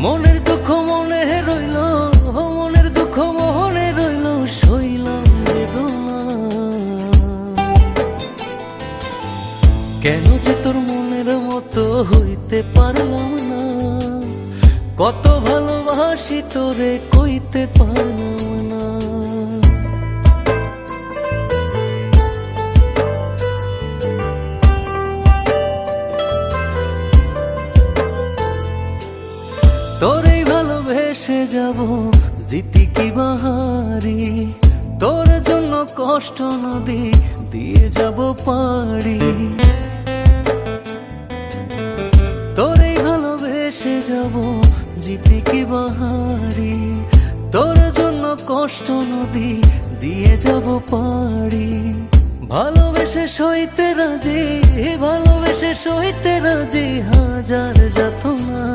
মনের দুঃখ মনে রইল, মনের দুঃখ মনে রইল, সইলাম বেদনা। কেন যে তোর মনের মতো হইতে পারলাম না, কত ভালোবাসি তোরে কইতে পারলাম না। তোরেই ভালোবেসে যাব, জিতি কি বাহারি, তোর জন্য কষ্ট নদী দিয়ে যাব পাড়ি। তোরেই ভালোবেসে যাব, জিতি কি বাহারি, তোর জন্য কষ্ট নদী দিয়ে যাব পাড়ি। ভালোবেসে সইতে রাজি, ভালোবেসে সইতে রাজি, হাজার যাতনা।